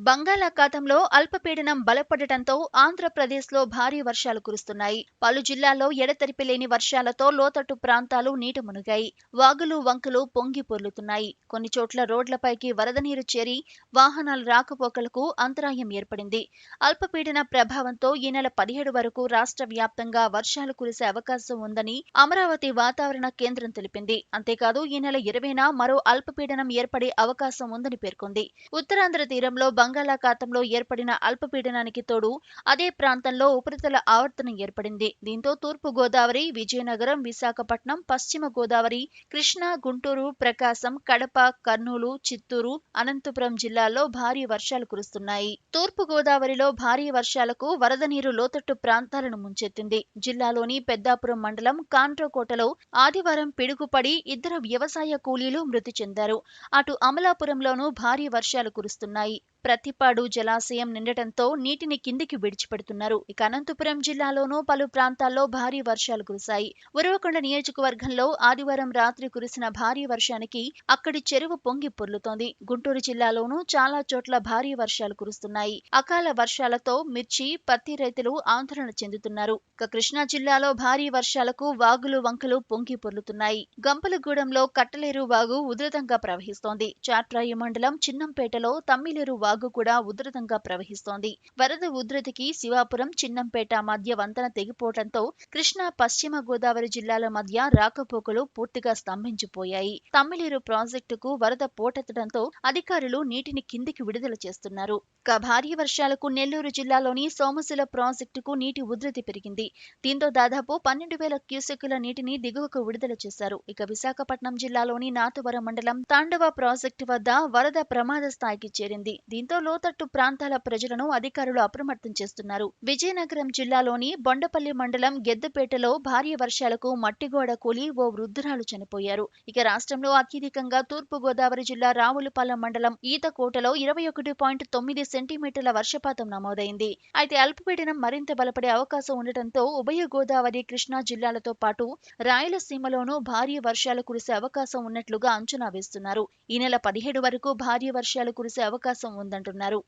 బంగాళాఖాతంలో అల్పపీడనం బలపడటంతో ఆంధ్రప్రదేశ్లో భారీ వర్షాలు కురుస్తున్నాయి. పలు జిల్లాల్లో ఎడతెరిపి లేని వర్షాలతో లోతట్టు ప్రాంతాలు నీట మునిగాయి. వాగులు వంకలు పొంగి పొర్లుతున్నాయి. కొన్ని చోట్ల రోడ్లపైకి వరద నీరు చేరి వాహనాల రాకపోకలకు అంతరాయం ఏర్పడింది. అల్పపీడన ప్రభావంతో ఈ నెల 17 వరకు రాష్ట్ర వ్యాప్తంగా వర్షాలు కురిసే అవకాశం ఉందని అమరావతి వాతావరణ కేంద్రం తెలిపింది. అంతేకాదు ఈ నెల 20న మరో అల్పపీడనం ఏర్పడే అవకాశం ఉందని పేర్కొంది. ఉత్తరాంధ్ర తీరంలో బంగాళాఖాతంలో ఏర్పడిన అల్పపీడనానికి తోడు అదే ప్రాంతంలో ఉపరితల ఆవర్తనం ఏర్పడింది. దీంతో తూర్పు గోదావరి, విజయనగరం, విశాఖపట్నం, పశ్చిమ గోదావరి, కృష్ణా, గుంటూరు, ప్రకాశం, కడప, కర్నూలు, చిత్తూరు, అనంతపురం జిల్లాల్లో భారీ వర్షాలు కురుస్తున్నాయి. తూర్పు గోదావరిలో భారీ వర్షాలకు వరద నీరు లోతట్టు ప్రాంతాలను ముంచెత్తింది. జిల్లాలోని పెద్దాపురం మండలం కాండ్రకోటలో ఆదివారం పిడుగుపడి 2 వ్యవసాయ కూలీలు మృతి చెందారు. అటు అమలాపురంలోనూ భారీ వర్షాలు కురుస్తున్నాయి. ప్రతిపాడు జలాశయం నిండటంతో నీటిని కిందికి విడిచిపెడుతున్నారు. ఇక అనంతపురం జిల్లాలోనూ పలు ప్రాంతాల్లో భారీ వర్షాలు కురిశాయి. ఉరవకొండ నియోజకవర్గంలో ఆదివారం రాత్రి కురిసిన భారీ వర్షానికి అక్కడి చెరువు పొంగి పొర్లుతోంది. గుంటూరు జిల్లాలోనూ చాలా చోట్ల భారీ వర్షాలు కురుస్తున్నాయి. అకాల వర్షాలతో మిర్చి, పత్తి రైతులు ఆందోళన చెందుతున్నారు. ఇక కృష్ణా జిల్లాలో భారీ వర్షాలకు వాగులు వంకలు పొంగి పొర్లుతున్నాయి. గంపలగూడెంలో కట్టలేరు వాగు ఉధృతంగా ప్రవహిస్తోంది. చాట్రాయి మండలం చిన్నంపేటలో తమ్మిలేరు వాగు కూడా ఉధృతంగా ప్రవహిస్తోంది. వరద ఉధృతికి శివాపురం, చిన్నంపేట మధ్య వంతెన తెగిపోవడంతో కృష్ణా, పశ్చిమ గోదావరి జిల్లాల మధ్య రాకపోకలు పూర్తిగా స్తంభించిపోయాయి. తమ్మిలేరు ప్రాజెక్టుకు వరద పోటెత్తడంతో అధికారులు నీటిని కిందికి విడుదల చేస్తున్నారు. భారీ వర్షాలకు నెల్లూరు జిల్లాలోని సోమశిల ప్రాజెక్టుకు నీటి ఉధృతి పెరిగింది. దీంతో దాదాపు 12,000 క్యూసెక్కుల నీటిని దిగువకు విడుదల చేశారు. ఇక విశాఖపట్నం జిల్లాలోని నాతవరం మండలం తాండవ ప్రాజెక్టు వద్ద వరద ప్రమాద స్థాయికి చేరింది. దీంతో లోతట్టు ప్రాంతాల ప్రజలను అధికారులు అప్రమత్తం చేస్తున్నారు. విజయనగరం జిల్లాలోని బొండపల్లి మండలం గెద్దపేటలో భారీ వర్షాలకు మట్టిగోడ కూలి ఓ వృద్ధురాలు చనిపోయారు. ఇక రాష్ట్రంలో అత్యధికంగా తూర్పు గోదావరి జిల్లా రావులపాలెం మండలం ఈతకోటలో 21.9 సెంటీమీటర్ల వర్షపాతం నమోదైంది. అయితే అల్పపీడనం మరింత బలపడే అవకాశం ఉండటంతో ఉభయ గోదావరి, కృష్ణా జిల్లాలతో పాటు రాయలసీమలోనూ భారీ వర్షాలు కురిసే అవకాశం ఉన్నట్లుగా అంచనా వేస్తున్నారు. ఈ నెల 17 వరకు భారీ వర్షాలు కురిసే అవకాశం ఉందంటున్నారు.